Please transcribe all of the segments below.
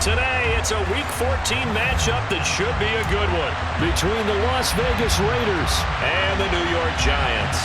Today, it's a Week 14 matchup that should be a good one between the Las Vegas Raiders and the New York Giants.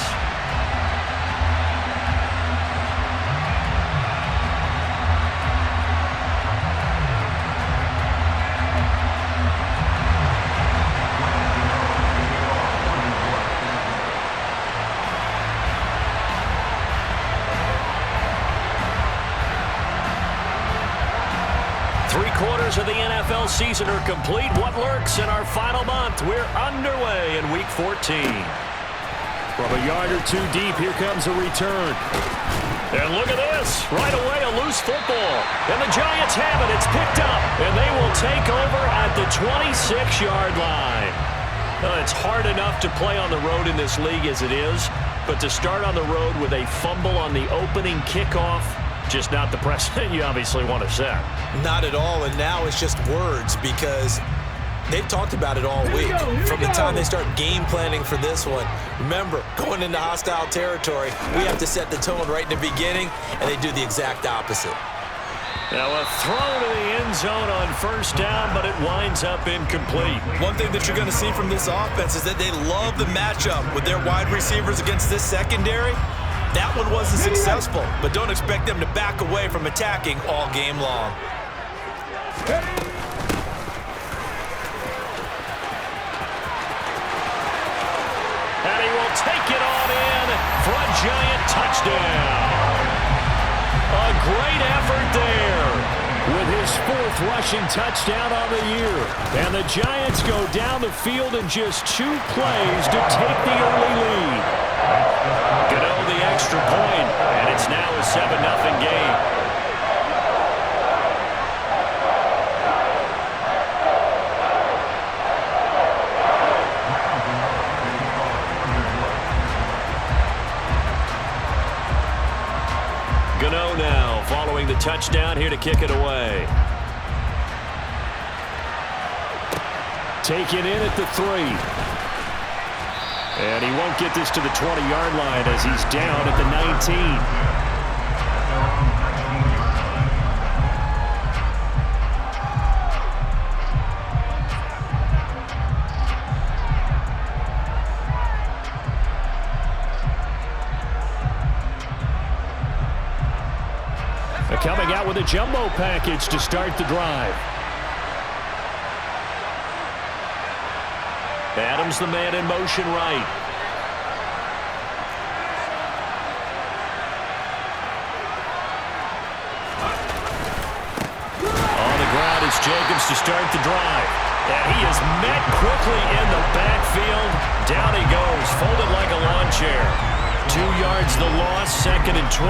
Three-quarters of the NFL season are complete. What lurks in our final month? We're underway in Week 14. From a yard or two deep, here comes a return. And look at this. Right away, a loose football. And the Giants have it. It's picked up. And they will take over at the 26-yard line. It's hard enough to play on the road in this league as it is. But to start on the road with a fumble on the opening kickoff, just not the precedent you obviously want to set. Not at all, and now it's just words because they've talked about it all week. From the time they start game planning for this one. Remember, going into hostile territory, we have to set the tone right in the beginning, and they do the exact opposite. Now a throw to the end zone on first down, but it winds up incomplete. One thing that you're going to see from this offense is that they love the matchup with their wide receivers against this secondary. That one wasn't successful, but don't expect them to back away from attacking all game long. And he will take it on in for a Giant touchdown. A great effort there with his fourth rushing touchdown on the year. And the Giants go down the field in just 2 plays to take the early lead. Gano the extra point, and it's now a 7-0 game. Gano now following the touchdown here to kick it away. Taken in at the 3. And he won't get this to the 20-yard line as he's down at the 19. They're coming out with a jumbo package to start the drive. Adams, the man in motion right. On the ground is Jacobs to start the drive. And he is met quickly in the backfield. Down he goes, folded like a lawn chair. 2 yards the loss, 2nd and 12.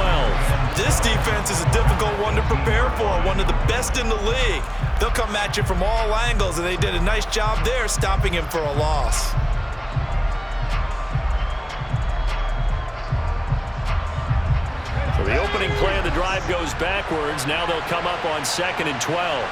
This defense is a difficult one to prepare for, one of the best in the league. They'll come at you from all angles, and they did a nice job there stopping him for a loss. So the opening play of the drive goes backwards. Now they'll come up on 2nd and 12.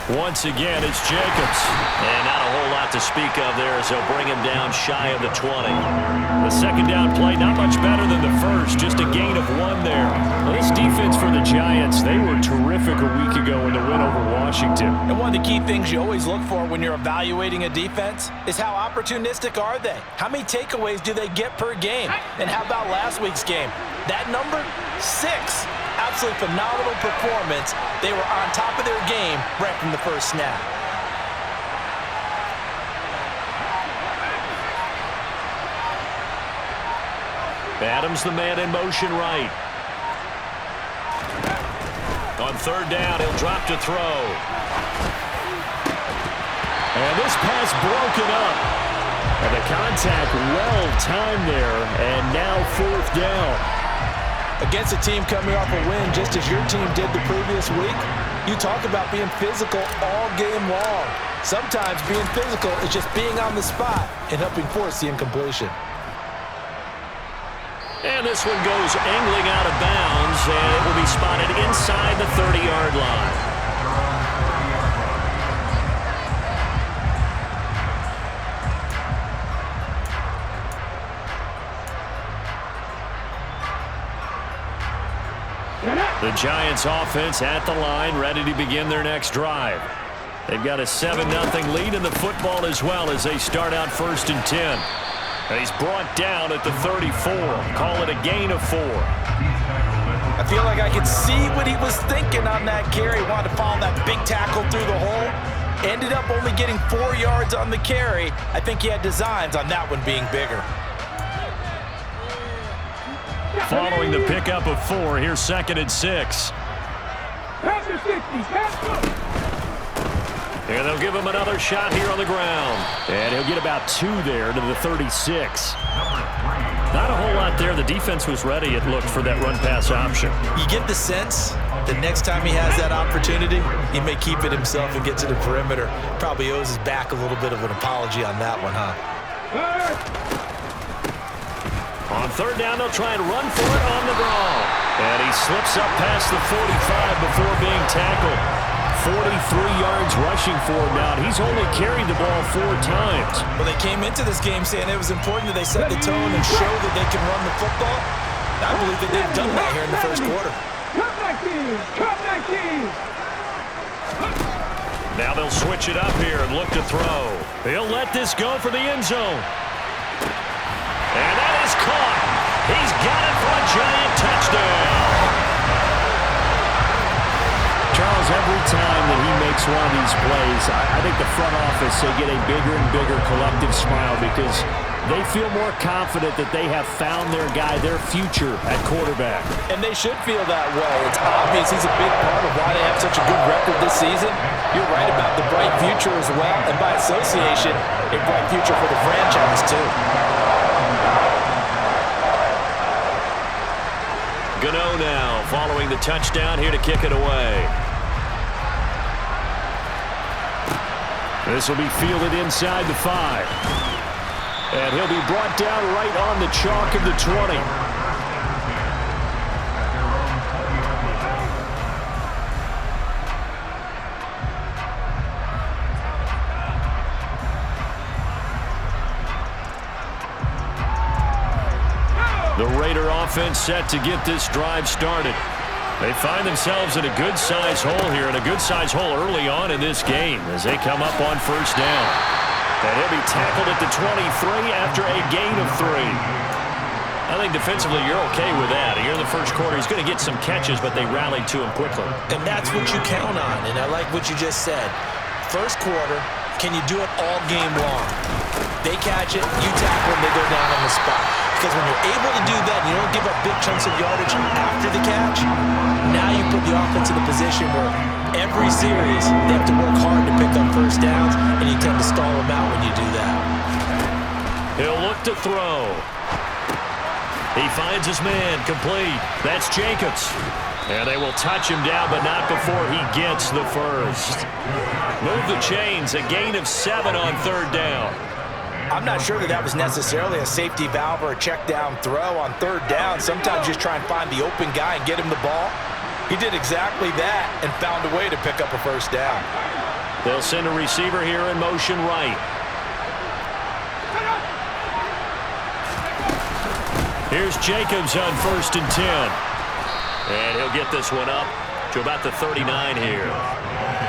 Once again, it's Jacobs. And not a whole lot to speak of there as they'll bring him down shy of the 20. The second down play, not much better than the first. Just a gain of 1 there. Well, this defense for the Giants, they were terrific a week ago in the win over Washington. And one of the key things you always look for when you're evaluating a defense is how opportunistic are they? How many takeaways do they get per game? And how about last week's game? That number, 6. Absolutely phenomenal performance. They were on top of their game right from the first snap. Adams, the man in motion right. On 3rd down, he'll drop to throw. And this pass broken up. And the contact well timed there. And now 4th down. Against a team coming off a win just as your team did the previous week, you talk about being physical all game long. Sometimes being physical is just being on the spot and helping force the incompletion. And this one goes angling out of bounds, and it will be spotted inside the 30-yard line. The Giants offense at the line, ready to begin their next drive. They've got a 7-0 lead in the football as well as they start out 1st and 10. And he's brought down at the 34. Call it a gain of 4. I feel like I could see what he was thinking on that carry. Wanted to follow that big tackle through the hole. Ended up only getting 4 yards on the carry. I think he had designs on that one being bigger. Following the pickup of 4, here's 2nd and 6. And they'll give him another shot here on the ground. And he'll get about 2 there to the 36. Not a whole lot there. The defense was ready, it looked, for that run-pass option. You get the sense that next time he has that opportunity, he may keep it himself and get to the perimeter. Probably owes his back a little bit of an apology on that one, huh? On 3rd down, they'll try and run for it on the draw. And he slips up past the 45 before being tackled. 43 yards rushing for him now. He's only carried the ball 4 times. Well, they came into this game saying it was important that they set the tone and show that they can run the football. I believe that they've done that here in the 1st quarter. Now they'll switch it up here and look to throw. He'll let this go for the end zone. And that is caught. He's got it for a Giant touchdown. Charles, every time that he makes one of these plays, I think the front office, they get a bigger and bigger collective smile because they feel more confident that they have found their guy, their future at quarterback. And they should feel that way. It's obvious he's a big part of why they have such a good record this season. You're right about the bright future as well, and by association, a bright future for the franchise too. Gano now following the touchdown here to kick it away. This will be fielded inside the 5. And he'll be brought down right on the chalk of the 20. The Raider offense set to get this drive started. They find themselves in a good-sized hole here, and a good-sized hole early on in this game as they come up on 1st down. And he'll be tackled at the 23 after a gain of 3. I think defensively you're okay with that. Here in the 1st quarter, he's going to get some catches, but they rallied to him quickly. And that's what you count on, and I like what you just said. 1st quarter, can you do it all game long? They catch it, you tackle them, they go down on the spot. Because when you're able to do that, you don't give up big chunks of yardage after the catch, now you put the offense in a position where every series they have to work hard to pick up 1st downs, and you tend to stall them out when you do that. He'll look to throw. He finds his man complete. That's Jacobs. And they will touch him down, but not before he gets the 1st. Move the chains, a gain of 7 on 3rd down. I'm not sure that was necessarily a safety valve or a check down throw on 3rd down. Sometimes just try and find the open guy and get him the ball. He did exactly that and found a way to pick up a 1st down. They'll send a receiver here in motion right. Here's Jacobs on 1st and 10. And he'll get this one up to about the 39 here.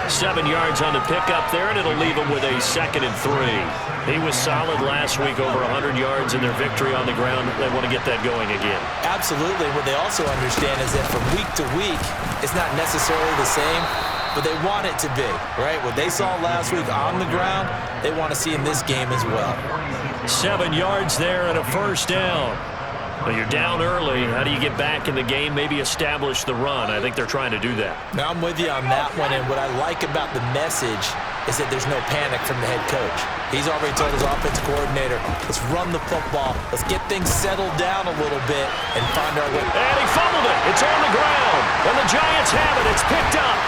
7 yards on the pickup there, and it'll leave him with a 2nd and 3. He was solid last week, over 100 yards in their victory on the ground. They want to get that going again. Absolutely. What they also understand is that from week to week, it's not necessarily the same, but they want it to be, right? What they saw last week on the ground, they want to see in this game as well. 7 yards there and a 1st down. Well, you're down early. How do you get back in the game, maybe establish the run? I think they're trying to do that. Now, I'm with you on that one, and what I like about the message is that there's no panic from the head coach. He's already told his offensive coordinator, let's run the football, let's get things settled down a little bit and find our way. And he fumbled it. It's on the ground, and the Giants have it. It's picked up.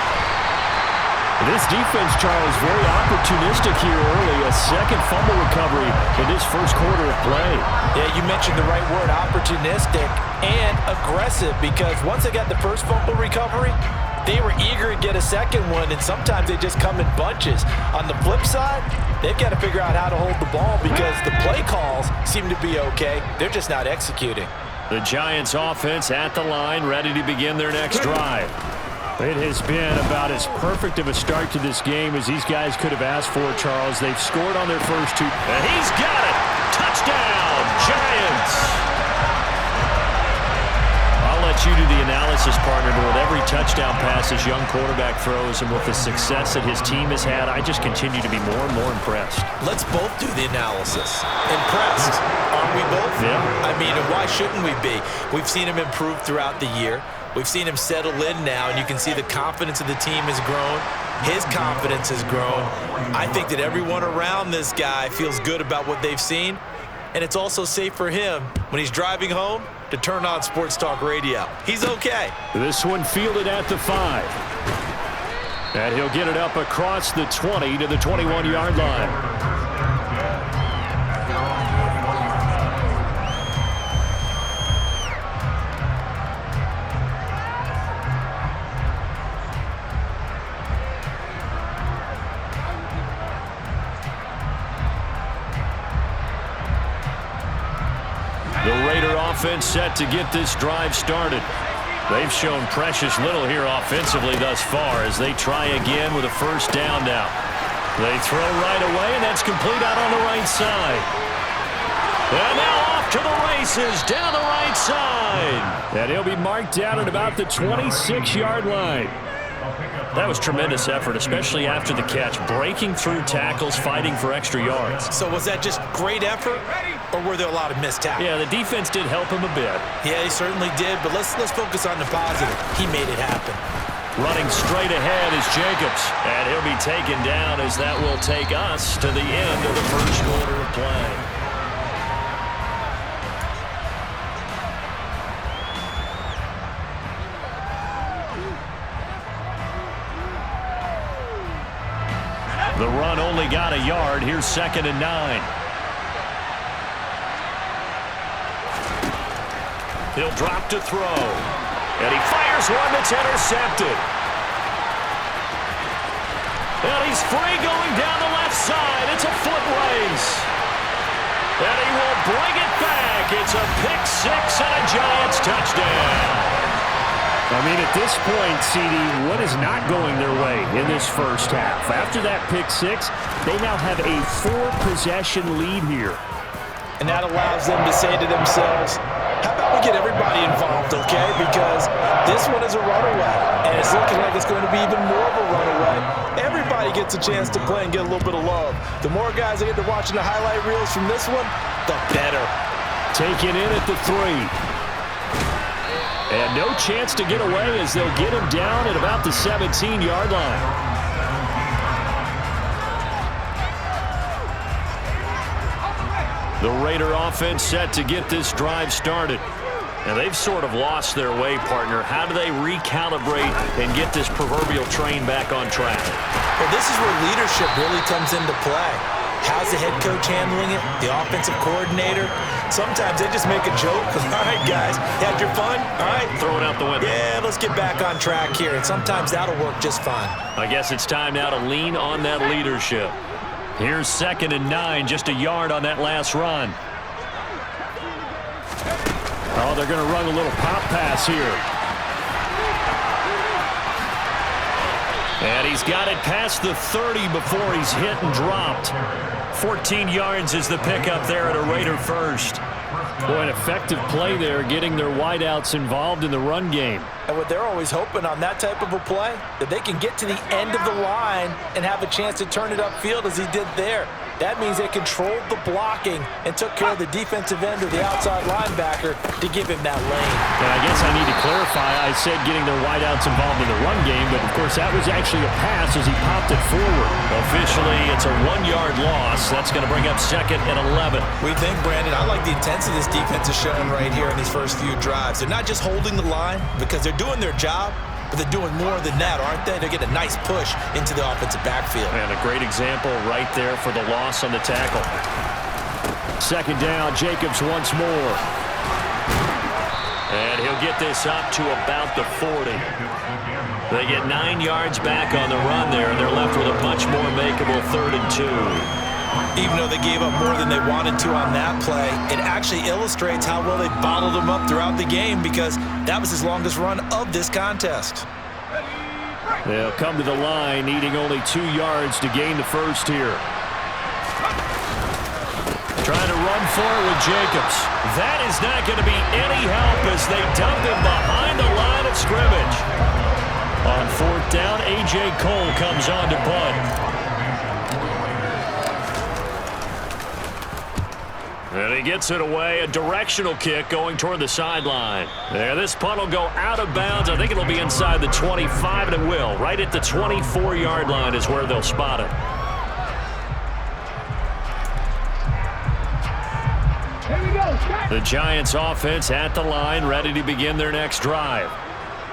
This defense, Charles, very opportunistic here early. A 2nd fumble recovery in this 1st quarter of play. Yeah, you mentioned the right word, opportunistic and aggressive, because once they got the 1st fumble recovery, they were eager to get a 2nd one, and sometimes they just come in bunches. On the flip side, they've got to figure out how to hold the ball because the play calls seem to be okay. They're just not executing. The Giants offense at the line, ready to begin their next drive. It has been about as perfect of a start to this game as these guys could have asked for, Charles. They've scored on their first two. And he's got it. Touchdown, Giants. I'll let you do the analysis, partner, but with every touchdown pass his young quarterback throws and with the success that his team has had, I just continue to be more and more impressed. Let's both do the analysis. Impressed. Aren't we both? Yeah. I mean, and why shouldn't we be? We've seen him improve throughout the year. We've seen him settle in now, and you can see the confidence of the team has grown. His confidence has grown. I think that everyone around this guy feels good about what they've seen, and it's also safe for him when he's driving home to turn on Sports Talk Radio. He's okay. This one fielded at the 5. And he'll get it up across the 20 to the 21-yard line. The Raider offense set to get this drive started. They've shown precious little here offensively thus far as they try again with a first down now. They throw right away, and that's complete out on the right side. And now off to the races down the right side. And he'll be marked down at about the 26-yard line. That was tremendous effort, especially after the catch, breaking through tackles, fighting for extra yards. So was that just great effort, or were there a lot of missed tackles? Yeah, the defense did help him a bit. Yeah, he certainly did, but let's focus on the positive. He made it happen. Running straight ahead is Jacobs, and he'll be taken down as that will take us to the end of the first quarter of play. The run only got a yard. Here's 2nd and 9. He'll drop to throw. And he fires one that's intercepted. And he's free going down the left side. It's a foot race. And he will bring it back. It's a pick six and a Giants touchdown. I mean, at this point, CD, what is not going their way in this first half? After that pick six, they now have a 4-possession lead here. And that allows them to say to themselves, how about we get everybody involved, okay? Because this one is a runaway, and it's looking like it's going to be even more of a runaway. Everybody gets a chance to play and get a little bit of love. The more guys that get to watching the highlight reels from this one, the better. Taken in at the 3. And no chance to get away as they'll get him down at about the 17-yard line. The Raider offense set to get this drive started. And they've sort of lost their way, partner. How do they recalibrate and get this proverbial train back on track? Well, this is where leadership really comes into play. How's the head coach handling it? The offensive coordinator? Sometimes they just make a joke. All right, guys, had your fun? All right. Throw it out the window. Yeah, let's get back on track here. And sometimes that'll work just fine. I guess it's time now to lean on that leadership. Here's 2nd and 9, just a yard on that last run. Oh, they're going to run a little pop pass here. And he's got it past the 30 before he's hit and dropped. 14 yards is the pickup there at a Raider first. Boy, an effective play there, getting their wideouts involved in the run game. And what they're always hoping on that type of a play, that they can get to the end of the line and have a chance to turn it upfield as he did there. That means they controlled the blocking and took care of the defensive end or the outside linebacker to give him that lane. And I guess I need to clarify, I said getting their wideouts involved in the run game, but of course that was actually a pass as he popped it forward. Officially, it's a 1-yard loss. That's going to bring up 2nd and 11. We think, Brandon, I like the intensity this defense is showing right here in these first few drives. They're not just holding the line because they're doing their job, but they're doing more than that, aren't they? They're getting a nice push into the offensive backfield. And a great example right there for the loss on the tackle. 2nd down, Jacobs once more. And he'll get this up to about the 40. They get 9 yards back on the run there, and they're left with a much more makeable 3rd and 2. Even though they gave up more than they wanted to on that play, it actually illustrates how well they bottled them up throughout the game because that was his longest run of this contest. They'll come to the line, needing only 2 yards to gain the first here. Trying to run for it with Jacobs. That is not going to be any help as they dump him behind the line of scrimmage. On 4th down, A.J. Cole comes on to punt. And he gets it away, a directional kick going toward the sideline. There, this punt will go out of bounds. I think it'll be inside the 25, and it will. Right at the 24-yard line is where they'll spot it. The Giants offense at the line, ready to begin their next drive.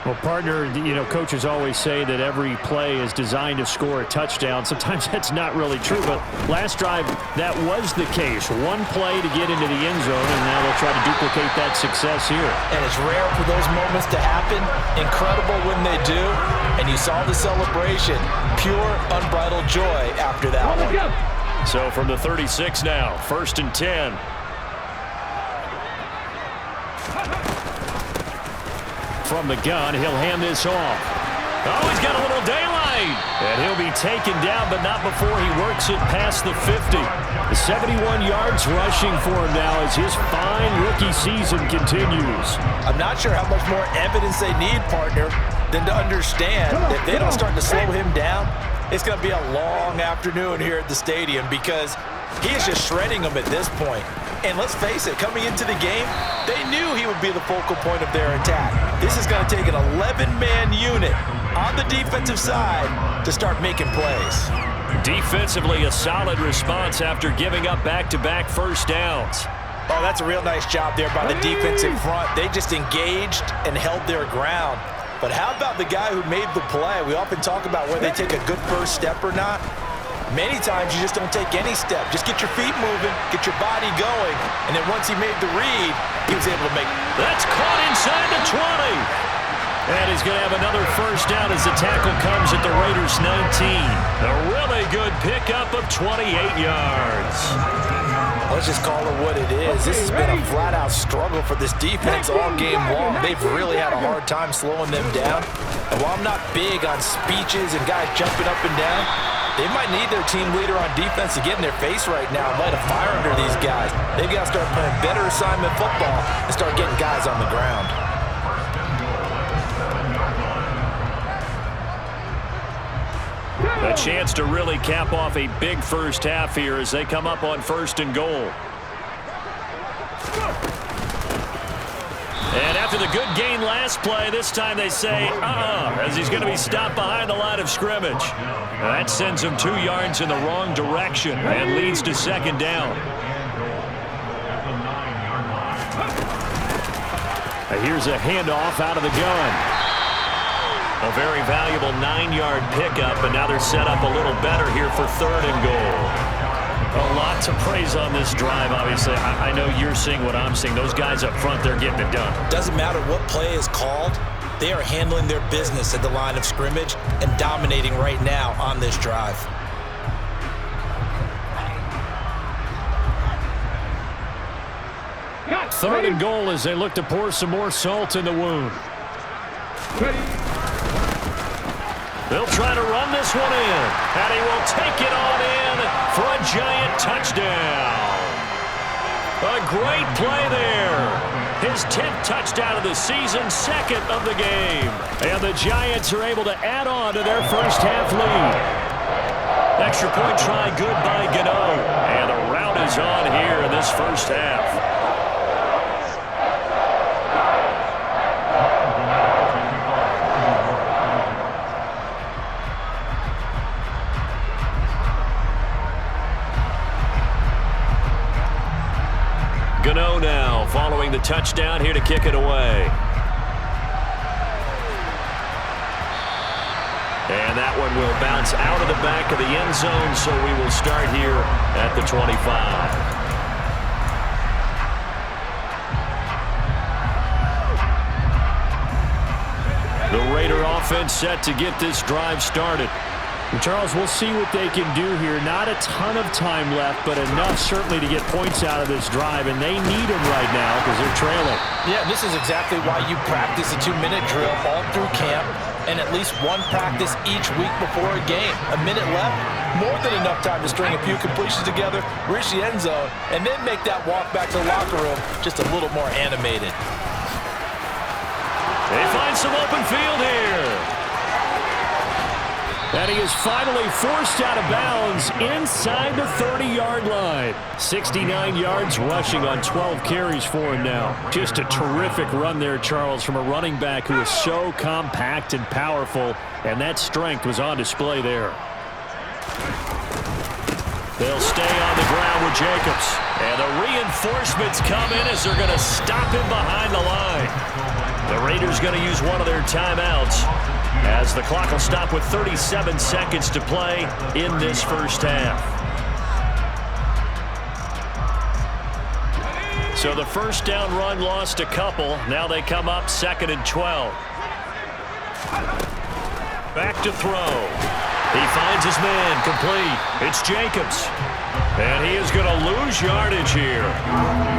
Well, partner, coaches always say that every play is designed to score a touchdown. Sometimes that's not really true, but last drive, that was the case. One play to get into the end zone, and now they'll try to duplicate that success here. And it's rare for those moments to happen. Incredible when they do. And you saw the celebration. Pure, unbridled joy after that one. So from the 36 now, 1st and 10. From the gun, he'll hand this off. Oh, he's got a little daylight. And he'll be taken down, but not before he works it past the 50. The 71 yards rushing for him now as his fine rookie season continues. I'm not sure how much more evidence they need, partner, than to understand that if they don't start to slow him down, it's going to be a long afternoon here at the stadium because he is just shredding them at this point. And let's face it, coming into the game, they knew he would be the focal point of their attack. This is going to take an 11-man unit on the defensive side to start making plays. Defensively, a solid response after giving up back-to-back first downs. Oh, that's a real nice job there by the defensive front. They just engaged and held their ground. But how about the guy who made the play? We often talk about whether they take a good first step or not. Many times you just don't take any step. Just get your feet moving, get your body going, and then once he made the read, he was able to make it. That's caught inside the 20. And he's going to have another first down as the tackle comes at the Raiders' 19. A really good pickup of 28 yards. Let's just call it what it is. This has been a flat-out struggle for this defense all game long. They've really had a hard time slowing them down. And while I'm not big on speeches and guys jumping up and down, they might need their team leader on defense to get in their face right now and light a fire under these guys. They've got to start playing better assignment football and start getting guys on the ground. A chance to really cap off a big first half here as they come up on 1st and goal. And after the good gain last play, this time they say, as he's going to be stopped behind the line of scrimmage. That sends him 2 yards in the wrong direction and leads to 2nd down. Here's a handoff out of the gun. A very valuable 9-yard pickup, and now they're set up a little better here for 3rd and goal. A lot to praise on this drive, obviously. I know you're seeing what I'm seeing. Those guys up front, they're getting it done. Doesn't matter what play is called. They are handling their business at the line of scrimmage and dominating right now on this drive. Third and goal as they look to pour some more salt in the wound. They'll try to run this one in, and he will take it on in for a Giant touchdown. A great play there. His 10th touchdown of the season, 2nd of the game. And the Giants are able to add on to their first half lead. Extra point try good by Gano. And the rout is on here in this first half. Gano now following the touchdown here to kick it away. And that one will bounce out of the back of the end zone, so we will start here at the 25. The Raider offense set to get this drive started. Charles, we'll see what they can do here. Not a ton of time left, but enough certainly to get points out of this drive, and they need them right now because they're trailing. Yeah, this is exactly why you practice a 2-minute drill all through camp and at least one practice each week before a game. A minute left, more than enough time to string a few completions together, reach the end zone, and then make that walk back to the locker room just a little more animated. They find some open field here. And he is finally forced out of bounds inside the 30-yard line. 69 yards rushing on 12 carries for him now. Just a terrific run there, Charles, from a running back who is so compact and powerful, and that strength was on display there. They'll stay on the ground with Jacobs. And the reinforcements come in as they're going to stop him behind the line. The Raiders going to use one of their timeouts as the clock will stop with 37 seconds to play in this first half. So the first down run lost a couple. Now they come up 2nd and 12. Back to throw. He finds his man complete. It's Jacobs. And he is going to lose yardage here.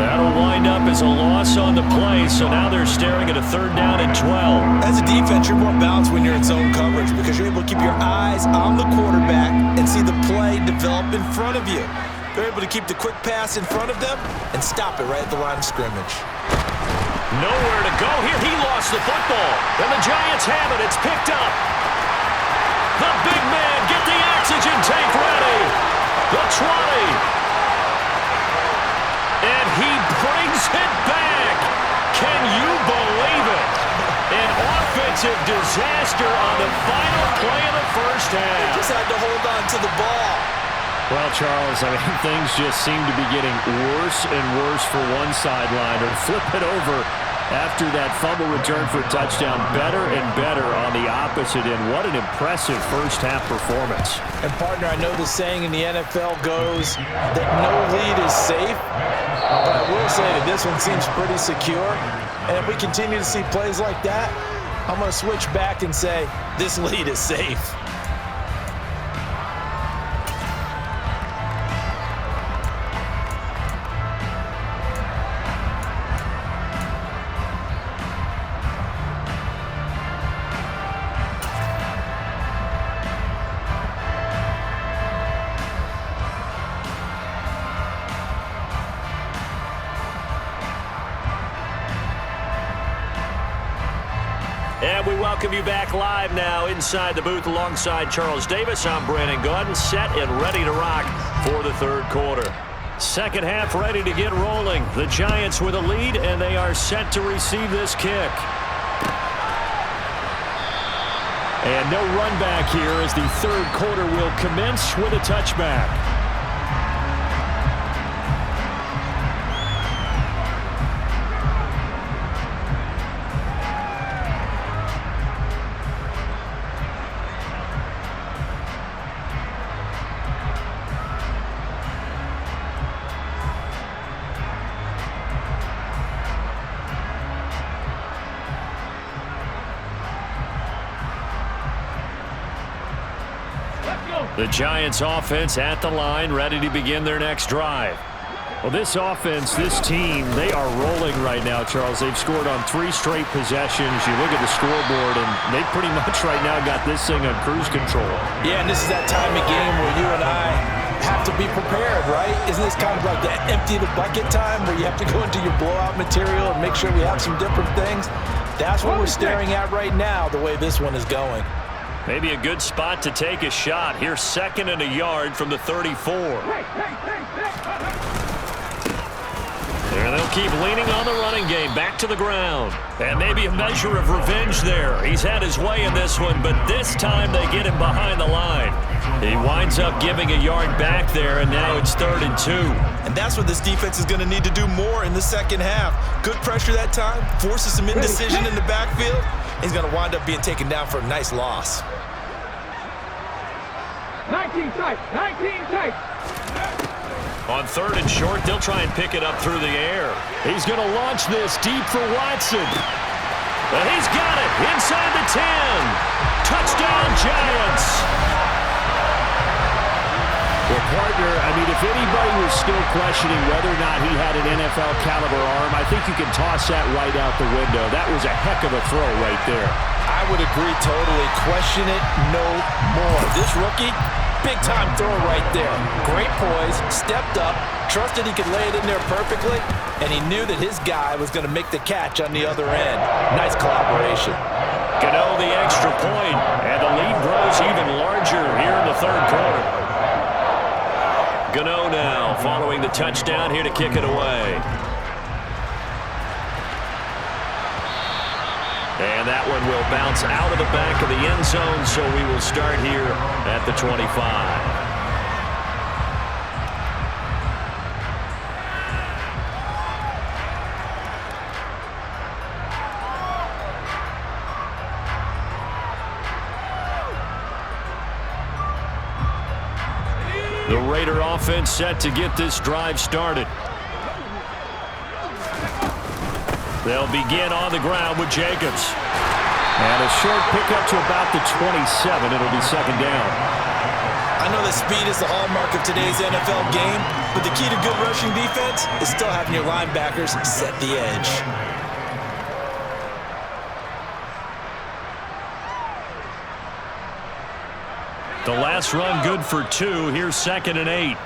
That'll wind up as a loss on the play, so now they're staring at a 3rd down and 12. As a defense, you're more balanced when you're in zone coverage because you're able to keep your eyes on the quarterback and see the play develop in front of you. They're able to keep the quick pass in front of them and stop it right at the line of scrimmage. Nowhere to go here. He lost the football. And the Giants have it. It's picked up. The big man, get the oxygen tank ready. The 20. And he brings it back. Can you believe it? An offensive disaster on the final play of the first half. They just had to hold on to the ball. Well, Charles, I mean, things just seem to be getting worse and worse for one sideline. Or flip it over after that fumble return for a touchdown. Better and better on the opposite end. What an impressive first-half performance. And, partner, I know the saying in the NFL goes that no lead is safe. But I will say that this one seems pretty secure. And if we continue to see plays like that, I'm going to switch back and say this lead is safe. And we welcome you back live now inside the booth alongside Charles Davis. I'm Brandon Gaudin, set and ready to rock for the 3rd quarter. Second half ready to get rolling. The Giants with a lead, and they are set to receive this kick. And no run back here as the 3rd quarter will commence with a touchback. The Giants offense at the line, ready to begin their next drive. Well, this offense, this team, they are rolling right now, Charles. They've scored on 3 straight possessions. You look at the scoreboard, and they pretty much right now got this thing on cruise control. Yeah, and this is that time of game where you and I have to be prepared, right? Isn't this kind of like that empty the bucket time where you have to go into your blowout material and make sure we have some different things? That's what we're staring at right now, the way this one is going. Maybe a good spot to take a shot. Here's 2nd and a yard from the 34. And they'll keep leaning on the running game. Back to the ground. And maybe a measure of revenge there. He's had his way in this one, but this time they get him behind the line. He winds up giving a yard back there, and now it's 3rd and 2. And that's what this defense is going to need to do more in the second half. Good pressure that time, forces some indecision in the backfield. He's going to wind up being taken down for a nice loss. 19 tight, 19 tight. On 3rd and short, they'll try and pick it up through the air. He's going to launch this deep for Watson. And he's got it inside the 10. Touchdown, Giants. Well, partner, I mean, if anybody was still questioning whether or not he had an NFL caliber arm, I think you can toss that right out the window. That was a heck of a throw right there. I would agree totally. Question it no more. This rookie, big-time throw right there. Great poise, stepped up, trusted he could lay it in there perfectly, and he knew that his guy was going to make the catch on the other end. Nice collaboration. Gano the extra point, and the lead grows even larger here in the third quarter. Gano now following the touchdown here to kick it away. And that one will bounce out of the back of the end zone, so we will start here at the 25. The Raider offense set to get this drive started. They'll begin on the ground with Jacobs. And a short pickup to about the 27. It'll be second down. I know that speed is the hallmark of today's NFL game, but the key to good rushing defense is still having your linebackers set the edge. The last run good for 2. Here's 2nd and 8.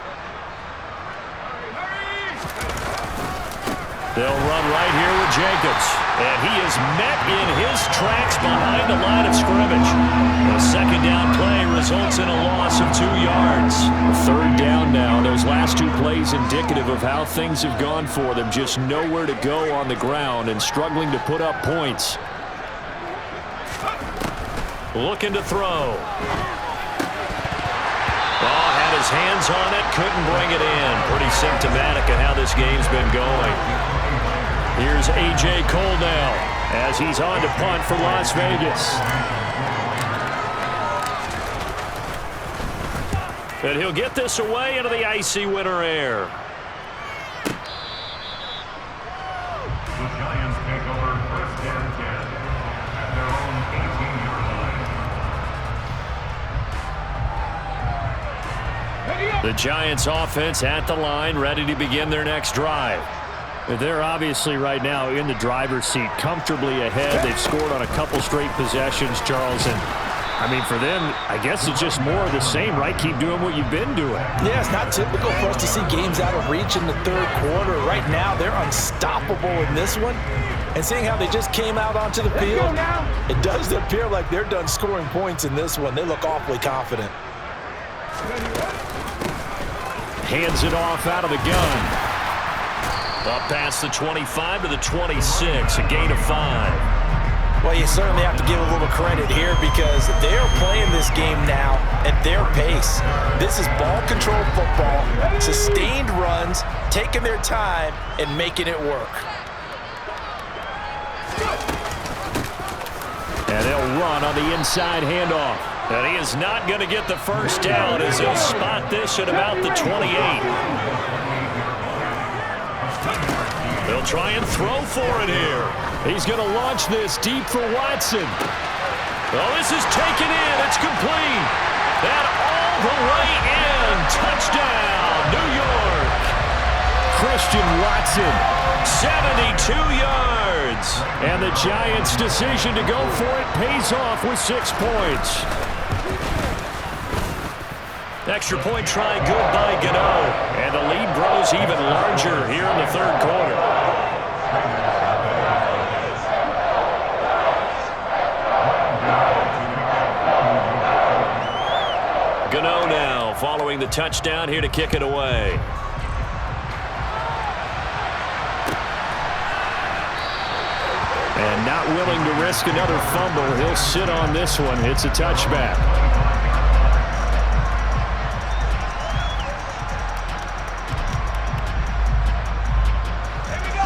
They'll run right here with Jacobs. And he is met in his tracks behind the line of scrimmage. The second down play results in a loss of 2 yards. Third down now. Those last 2 plays indicative of how things have gone for them. Just nowhere to go on the ground and struggling to put up points. Looking to throw. Had his hands on it, couldn't bring it in. Pretty symptomatic of how this game's been going. Here's A.J. Cole now as he's on to punt for Las Vegas. And he'll get this away into the icy winter air. The Giants take over 1st and 10 at their own 18-yard line. The Giants offense at the line, ready to begin their next drive. They're obviously right now in the driver's seat, comfortably ahead. They've scored on a couple straight possessions, Charles. And, I mean, for them, I guess it's just more of the same, right? Keep doing what you've been doing. Yeah, it's not typical for us to see games out of reach in the third quarter. Right now, they're unstoppable in this one. And seeing how they just came out onto the field, it does appear like they're done scoring points in this one. They look awfully confident. Hands it off out of the gun. Up past the 25 to the 26, a gain of 5. Well, you certainly have to give a little credit here because they're playing this game now at their pace. This is ball control football, sustained runs, taking their time and making it work. And they'll run on the inside handoff. And he is not going to get the first down as he'll spot this at about the 28. They'll try and throw for it here. He's going to launch this deep for Watson. Oh, this is taken in. It's complete. And all the way in. Touchdown, New York. Christian Watson. 72 yards. And the Giants' decision to go for it pays off with 6 points. Extra point try good by Gano. And the lead grows even larger here in the third quarter. Gano now following the touchdown here to kick it away. And not willing to risk another fumble. He'll sit on this one. It's a touchback.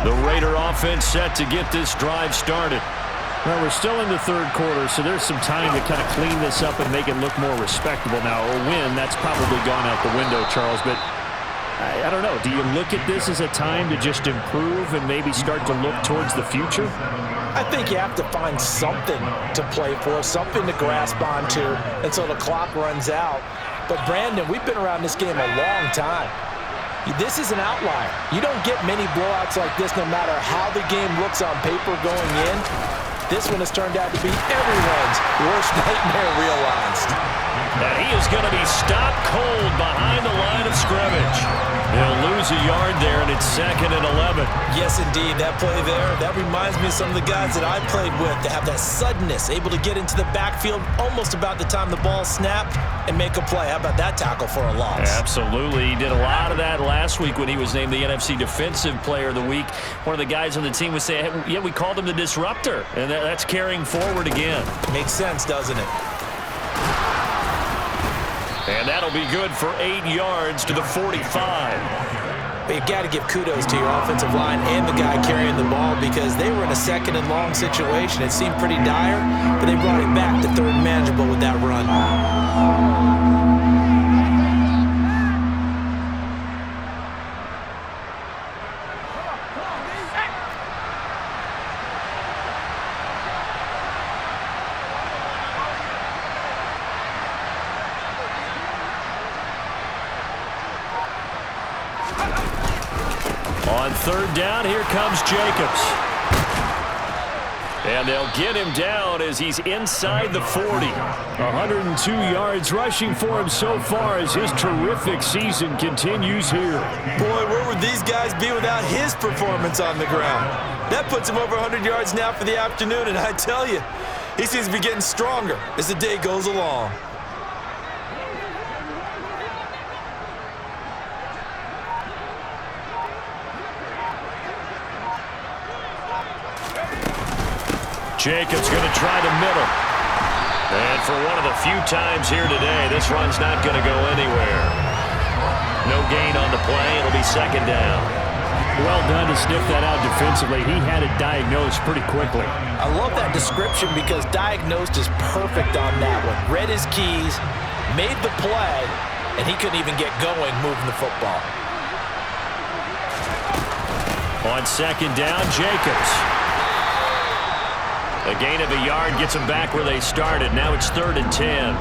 The Raider offense set to get this drive started. Well, we're still in the third quarter, so there's some time to kind of clean this up and make it look more respectable. Now, a win, that's probably gone out the window, Charles, but I don't know. Do you look at this as a time to just improve and maybe start to look towards the future? I think you have to find something to play for, something to grasp onto until the clock runs out. But, Brandon, we've been around this game a long time. This is an outlier. You don't get many blowouts like this no matter how the game looks on paper going in. This one has turned out to be everyone's worst nightmare realized. And he is going to be stopped cold behind the line of scrimmage. He'll lose a yard there, and it's 2nd and 11. Yes, indeed. That play there, that reminds me of some of the guys that I played with. They have that suddenness, able to get into the backfield almost about the time the ball snapped and make a play. How about that tackle for a loss? Absolutely. He did a lot of that last week when he was named the NFC Defensive Player of the Week. One of the guys on the team would say, hey, yeah, we called him the disruptor, and that's carrying forward again. Makes sense, doesn't it? And that'll be good for 8 yards to the 45. But you got to give kudos to your offensive line and the guy carrying the ball because they were in a 2nd and long situation. It seemed pretty dire, but they brought it back to 3rd and manageable with that run. On 3rd down, here comes Jacobs. And they'll get him down as he's inside the 40. 102 yards rushing for him so far as his terrific season continues here. Boy, where would these guys be without his performance on the ground? That puts him over 100 yards now for the afternoon, and I tell you, he seems to be getting stronger as the day goes along. Jacobs going to try the middle. And for one of the few times here today, this run's not going to go anywhere. No gain on the play. It'll be 2nd down. Well done to sniff that out defensively. He had it diagnosed pretty quickly. I love that description because diagnosed is perfect on that one. Read his keys, made the play, and he couldn't even get going moving the football. On 2nd down, Jacobs. A gain of a yard gets them back where they started. Now it's 3rd and 10.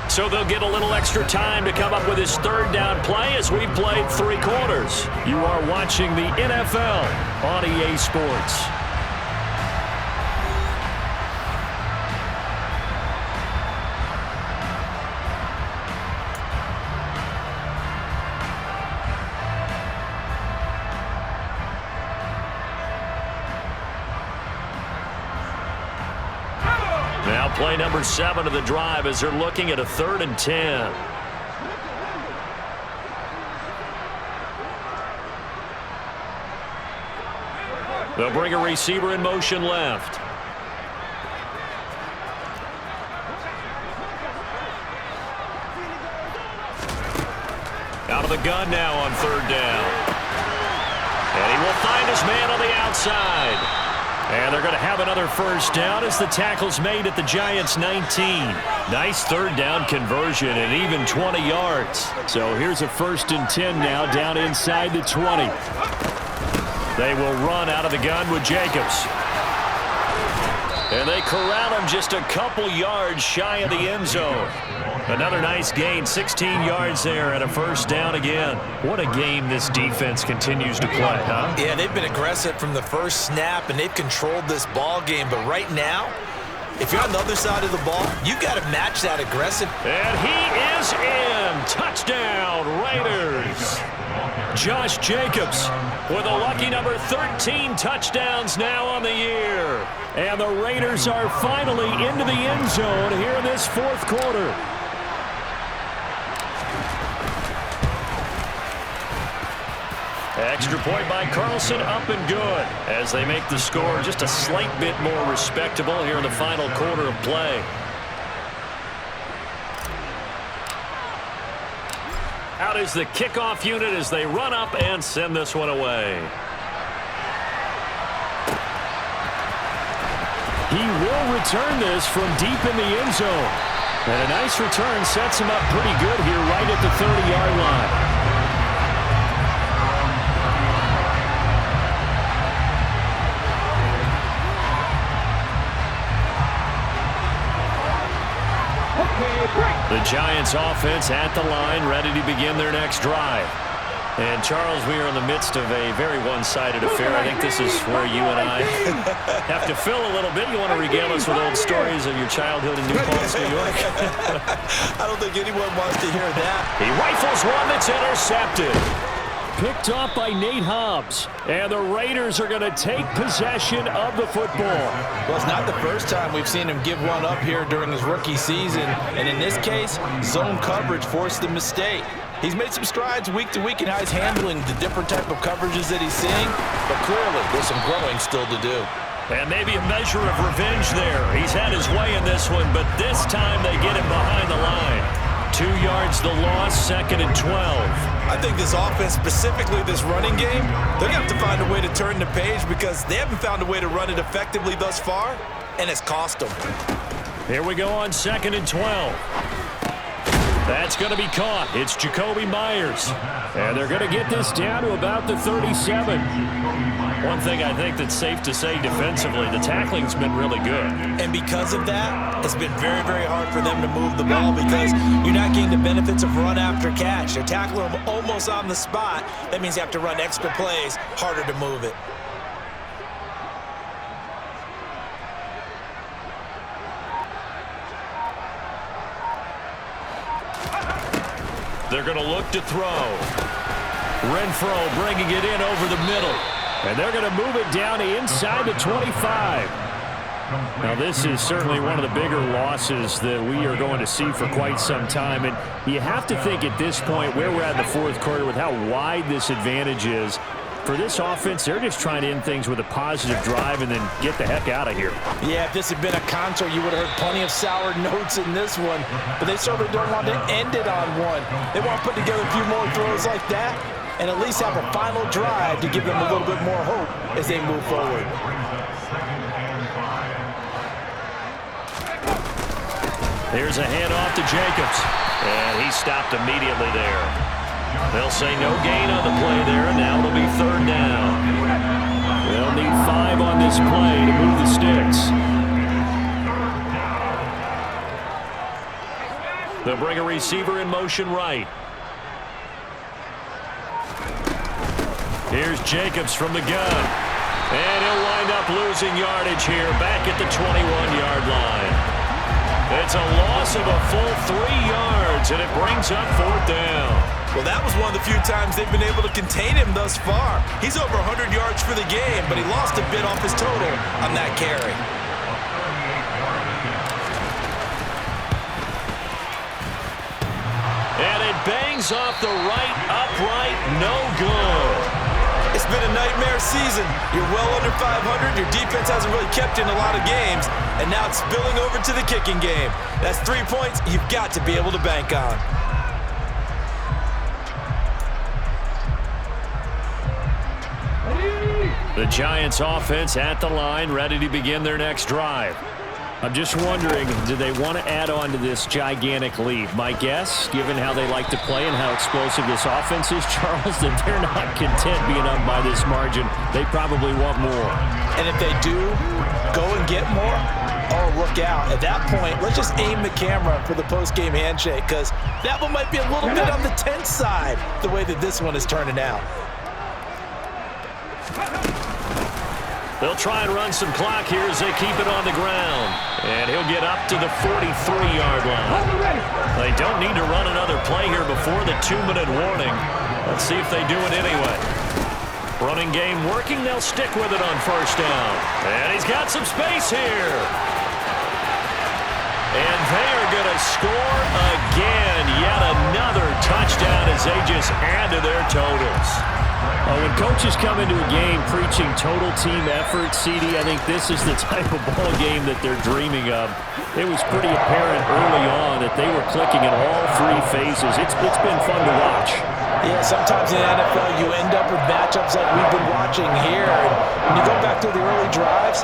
So they'll get a little extra time to come up with his 3rd down play as we've played 3 quarters. You are watching the NFL on EA Sports. Now play number 7 of the drive as they're looking at a 3rd and 10. They'll bring a receiver in motion left. Out of the gun now on 3rd down. And he will find his man on the outside. And they're going to have another 1st down as the tackle's made at the Giants' 19. Nice 3rd down conversion and even 20 yards. So here's a 1st and 10 now down inside the 20. They will run out of the gun with Jacobs. And they corral him just a couple yards shy of the end zone. Another nice gain, 16 yards there and a 1st down again. What a game this defense continues to play, huh? Yeah, they've been aggressive from the first snap, and they've controlled this ball game. But right now, if you're on the other side of the ball, you got to match that aggressive. And he is in. Touchdown, Raiders. Josh Jacobs with a lucky number 13 touchdowns now on the year. And the Raiders are finally into the end zone here in this 4th quarter. Extra point by Carlson, up and good as they make the score just a slight bit more respectable here in the final quarter of play. Out is the kickoff unit as they run up and send this one away. He will return this from deep in the end zone. And a nice return sets him up pretty good here right at the 30-yard line. The Giants offense at the line, ready to begin their next drive. And, Charles, we are in the midst of a very one-sided affair. I think this is where you and I have to fill a little bit. You want to regale us with old stories of your childhood in New Paltz, New York? I don't think anyone wants to hear that. He rifles one that's intercepted. Picked off by Nate Hobbs. And the Raiders are going to take possession of the football. Well, it's not the first time we've seen him give one up here during his rookie season. And in this case, zone coverage forced the mistake. He's made some strides week to week in how he's handling the different type of coverages that he's seeing. But clearly, there's some growing still to do. And maybe a measure of revenge there. He's had his way in this one, but this time they get him behind the line. 2 yards the loss, 2nd and 12. I think this offense, specifically this running game, they're going to have to find a way to turn the page because they haven't found a way to run it effectively thus far, and it's cost them. Here we go on 2nd and 12. That's going to be caught. It's Jacoby Myers. And they're going to get this down to about the 37. One thing I think that's safe to say defensively, the tackling's been really good. And because of that, it's been very, very hard for them to move the ball because you're not getting the benefits of run after catch. They're tackling them almost on the spot. That means you have to run extra plays, harder to move it. They're going to look to throw. Renfro bringing it in over the middle. And they're going to move it down to inside the 25. Now, this is certainly one of the bigger losses that we are going to see for quite some time. And you have to think at this point where we're at in the fourth quarter with how wide this advantage is. For this offense, they're just trying to end things with a positive drive and then get the heck out of here. Yeah, if this had been a concert, you would have heard plenty of sour notes in this one. But they certainly don't want to end it on one. They want to put together a few more throws like that and at least have a final drive to give them a little bit more hope as they move forward. Here's a handoff to Jacobs. And he stopped immediately there. They'll say no gain on the play there, and now it'll be 3rd down. They'll need 5 on this play to move the sticks. They'll bring a receiver in motion right. Here's Jacobs from the gun. And he'll wind up losing yardage here back at the 21-yard line. It's a loss of a full 3 yards, and it brings up 4th down. Well, that was one of the few times they've been able to contain him thus far. He's over 100 yards for the game, but he lost a bit off his total on that carry. And it bangs off the right upright, no good. It's been a nightmare season. You're well under 500. Your defense hasn't really kept in a lot of games, and now it's spilling over to the kicking game. That's 3 points you've got to be able to bank on. The Giants offense at the line, ready to begin their next drive. I'm just wondering, do they want to add on to this gigantic lead? My guess, given how they like to play and how explosive this offense is, Charles, that they're not content being up by this margin. They probably want more. And if they do go and get more, oh, look out. At that point, let's just aim the camera for the post-game handshake because that one might be a little bit on the tense side, the way that this one is turning out. They'll try and run some clock here as they keep it on the ground. And he'll get up to the 43-yard line. They don't need to run another play here before the 2-minute warning. Let's see if they do it anyway. Running game working. They'll stick with it on 1st down. And he's got some space here. And they are going to score again. Yet another touchdown as they just add to their totals. When coaches come into a game preaching total team effort, CD, I think this is the type of ball game that they're dreaming of. It was pretty apparent early on that they were clicking in all 3 phases. It's been fun to watch. Yeah, sometimes in the NFL you end up with matchups like we've been watching here. And when you go back to the early drives,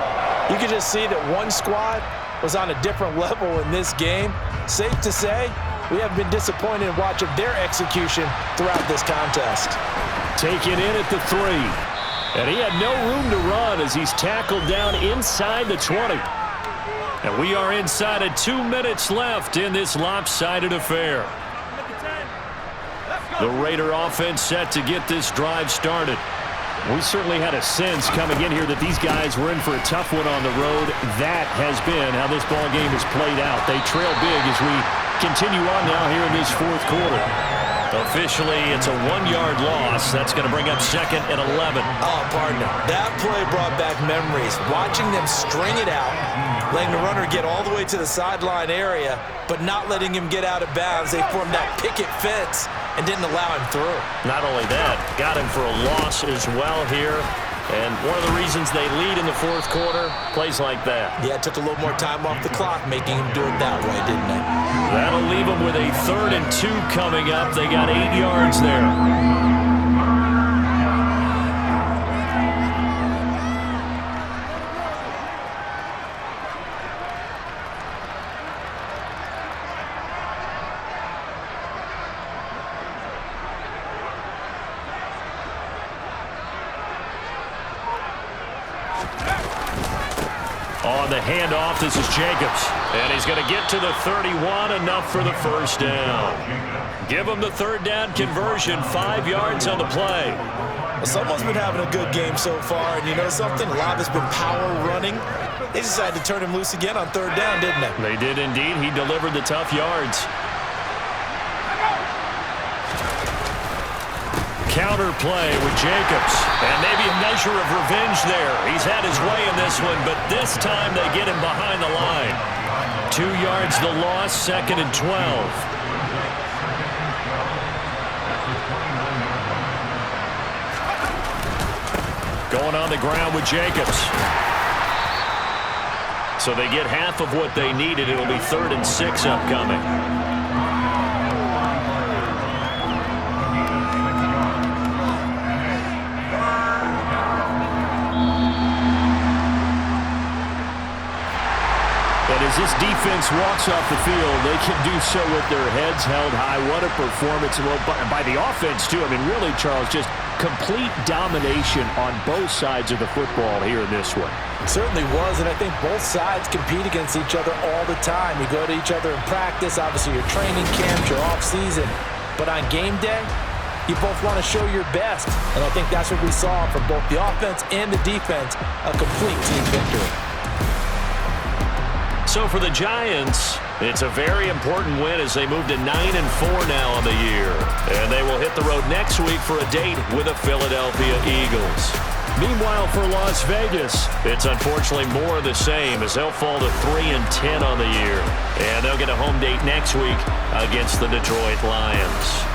You could just see that one squad was on a different level in this game. Safe to say, we have been disappointed in watching their execution throughout this contest. Taken in at the 3. And he had no room to run as he's tackled down inside the 20. And we are inside of 2 minutes left in this lopsided affair. The Raider offense set to get this drive started. We certainly had a sense coming in here that these guys were in for a tough one on the road. That has been how this ball game has played out. They trail big as we continue on now here in this fourth quarter. Officially, it's a 1-yard loss. That's going to bring up 2nd and 11. Oh, partner, that play brought back memories. Watching them string it out, letting the runner get all the way to the sideline area, but not letting him get out of bounds. They formed that picket fence and didn't allow him through. Not only that, got him for a loss as well here. And one of the reasons they lead in the fourth quarter, plays like that. Yeah, it took a little more time off the clock, making him do it that way, didn't it? That'll leave them with a 3rd and 2 coming up. They got 8 yards there. On the handoff, this is Jacobs. And he's going to get to the 31, enough for the first down. Give him the 3rd down conversion, 5 yards on the play. Well, someone's been having a good game so far, and you know something? A lot of it's been power running. They decided to turn him loose again on 3rd down, didn't they? They did indeed. He delivered the tough yards. Counter play with Jacobs. And maybe a measure of revenge there. He's had his way in this one, but this time they get him behind the line. 2 yards the loss, 2nd and 12. Going on the ground with Jacobs. So they get half of what they needed. It'll be 3rd and 6 upcoming. As this defense walks off the field, they can do so with their heads held high. What a performance. Well, by the offense, too. I mean, really, Charles, just complete domination on both sides of the football here in this one. Certainly was, and I think both sides compete against each other all the time. You go to each other in practice, obviously your training camps, your off-season. But on game day, you both want to show your best. And I think that's what we saw from both the offense and the defense, a complete team victory. So for the Giants, it's a very important win as they move to 9-4 now on the year. And they will hit the road next week for a date with the Philadelphia Eagles. Meanwhile, for Las Vegas, it's unfortunately more of the same as they'll fall to 3-10 on the year. And they'll get a home date next week against the Detroit Lions.